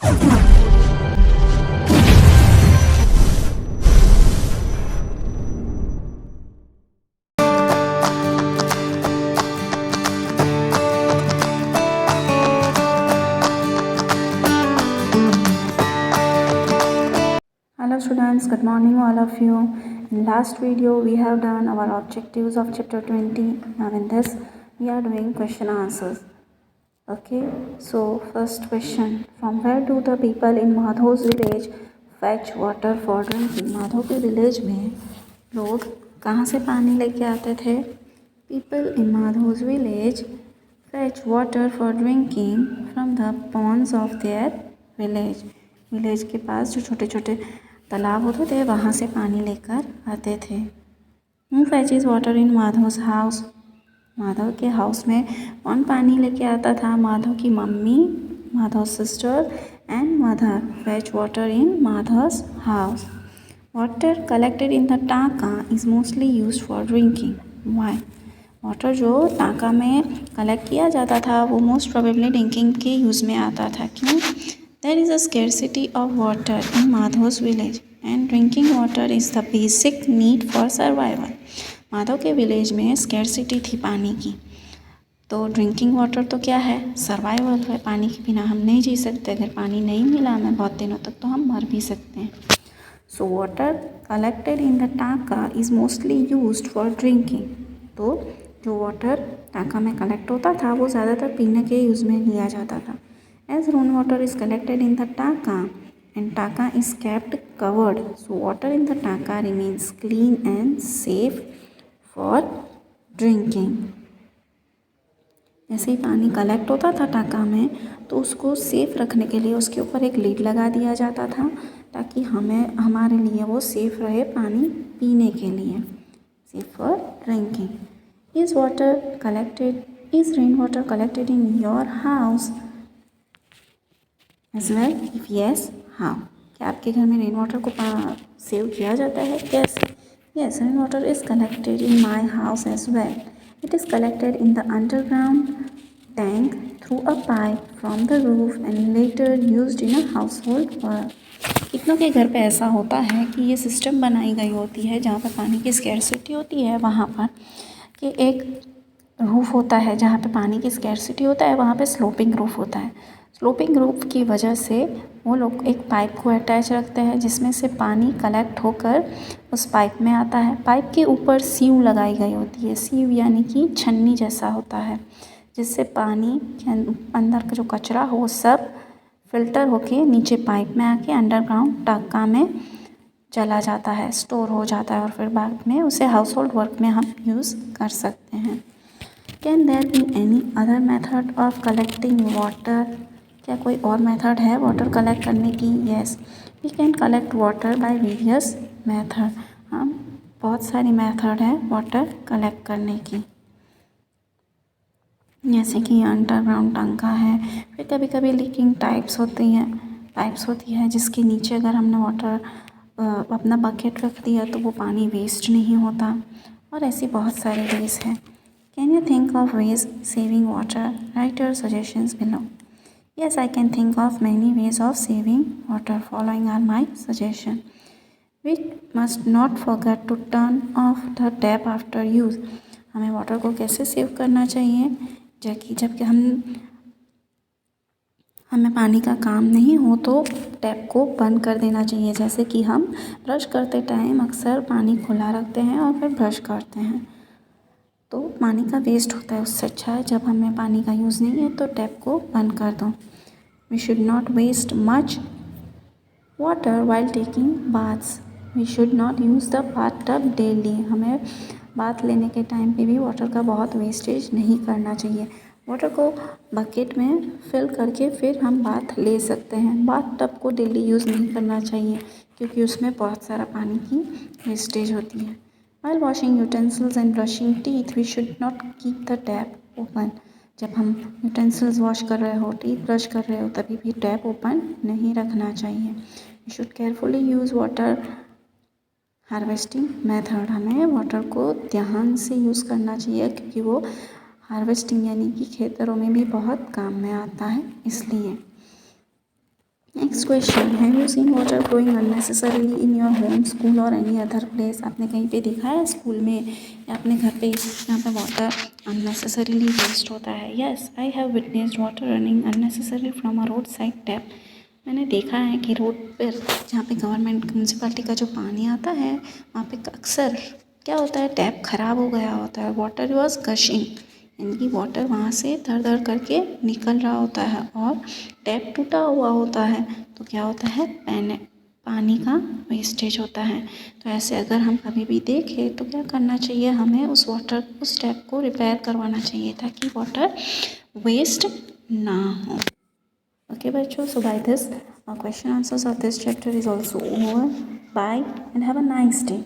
Hello students, good morning all of you. In last video we have done our objectives of chapter 20. Now in this we are doing question answers. Okay, so first question, from where do the people in Madho's village fetch water for drinking? Madho के village में लोग कहाँ से पानी लेके आते थे? People in Madho's village fetch water for drinking from the ponds of their village. Village के पास जो छोटे छोटे तालाब होते थे वहाँ से पानी लेकर आते थे. Who fetches water in Madho's house? Madhav के हाउस में कौन पानी लेके आता था? माधव की mummy, Madhav sister and mother fetch water in Madhav's house. Water collected in the टाका is mostly used for drinking. Why? Water जो टाका में कलेक्ट किया जाता था वो मोस्ट प्रोबेबली ड्रिंकिंग के यूज़ में आता था. क्यों? There is a scarcity of water in Madho's village and drinking water is the basic need for survival. Madhav के विलेज में स्केर्सिटी थी पानी की, तो ड्रिंकिंग वाटर तो क्या है? सर्वाइवल है. पानी के बिना हम नहीं जी सकते. अगर पानी नहीं मिला हमें बहुत दिनों तक तो हम मर भी सकते हैं. So water collected in the टाका is mostly used for drinking. तो जो वाटर टाका में कलेक्ट होता था वो ज़्यादातर पीने के यूज़ में लिया जाता था. As rain water is collected in the टाका एंड टाका is kept covered, so water in the टाका remains clean and safe for drinking. ऐसे ही पानी कलेक्ट होता था टाका में तो उसको सेफ़ रखने के लिए उसके ऊपर एक लिड लगा दिया जाता था ताकि हमारे लिए वो सेफ़ रहे पानी पीने के लिए, safe for drinking. Is rain water collected in your house as well? If yes, how? क्या आपके घर में रेन वाटर को सेव किया जाता है? कैसे? Yes, rainwater is collected in my house as well. It is collected in the underground tank through a pipe from the roof and later used in a household work. कितनों के घर पे ऐसा होता है कि ये सिस्टम बनाई गई होती है जहाँ पे पानी की स्कैर्सिटी होती है वहाँ पर कि एक रूफ़ होता है जहाँ पे पानी की स्कैर्सिटी होता है, वहाँ पे स्लोपिंग रूफ़ होता है. स्लोपिंग रूफ की वजह से वो लोग एक पाइप को अटैच रखते हैं जिसमें से पानी कलेक्ट होकर उस पाइप में आता है. पाइप के ऊपर सीव लगाई गई होती है. सीव यानी कि छन्नी जैसा होता है जिससे पानी के अंदर का जो कचरा हो वो सब फिल्टर होके नीचे पाइप में आके अंडरग्राउंड टाका में चला जाता है, स्टोर हो जाता है और फिर बाद में उसे हाउस होल्ड वर्क में हम यूज़ कर सकते हैं. Can there be any other method of collecting water? क्या कोई और मेथड है वाटर कलेक्ट करने की? Yes, we can collect water by various method. हम बहुत सारी मेथड है वाटर कलेक्ट करने की, जैसे कि अंडरग्राउंड टंका है. फिर कभी कभी लीकिंग पाइप्स होती है जिसके नीचे अगर हमने वाटर अपना बकेट रख दिया तो वो पानी वेस्ट नहीं होता. और ऐसी बहुत सारी वेज है. Can you think of ways saving water? Right your suggestions below. Yes, I can think of many ways of saving water. Following are my suggestion. We must not forget to turn off the tap after use. हमें water को कैसे save करना चाहिए? जबकि हमें पानी का काम नहीं हो तो टैप को बंद कर देना चाहिए. जैसे कि हम ब्रश करते टाइम अक्सर पानी खुला रखते हैं और फिर ब्रश करते हैं तो पानी का वेस्ट होता है. उससे अच्छा है जब हमें पानी का यूज़ नहीं है तो टैप को बंद कर दो. We should not waste much water while taking baths. We should not use the bathtub daily. हमें बाथ लेने के टाइम पे भी वाटर का बहुत वेस्टेज नहीं करना चाहिए. वाटर को बकेट में फिल करके फिर हम बाथ ले सकते हैं. बाथ टब को डेली यूज़ नहीं करना चाहिए क्योंकि उसमें बहुत सारा पानी की वेस्टेज होती है. While washing utensils and brushing teeth, we should not keep the tap open. जब हम यूटेंसिल्स वॉश कर रहे हो, टीथ ब्रश कर रहे हो तभी भी टैप ओपन नहीं रखना चाहिए. We should carefully use water harvesting method. हमें वाटर को ध्यान से यूज़ करना चाहिए क्योंकि वो हार्वेस्टिंग यानी कि खेतरों में भी बहुत काम में आता है इसलिए. Next question, have you seen water flowing unnecessarily in your home, school और एनी अदर प्लेस? आपने कहीं पे देखा है स्कूल में या अपने घर पे यहाँ पे वाटर अननेसेसरीली वेस्ट होता है? Yes, I have witnessed water running unnecessary from a road side tap. मैंने देखा है कि रोड पर जहाँ पे गवर्नमेंट म्यूनसिपालिटी का जो पानी आता है वहाँ पे अक्सर क्या होता है, टैप ख़राब हो गया होता है, वाटर वॉज गशिंग, यानी कि वाटर वहाँ से धड़ धड़ करके निकल रहा होता है और टैप टूटा हुआ होता है, तो क्या होता है, पानी का वेस्टेज होता है। तो ऐसे अगर हम कभी भी देखें तो क्या करना चाहिए, हमें उस टैप को रिपेयर करवाना चाहिए ताकि वाटर वेस्ट ना हो। Okay बच्चों, so by this question answers of this chapter is also over. Bye and have a nice day.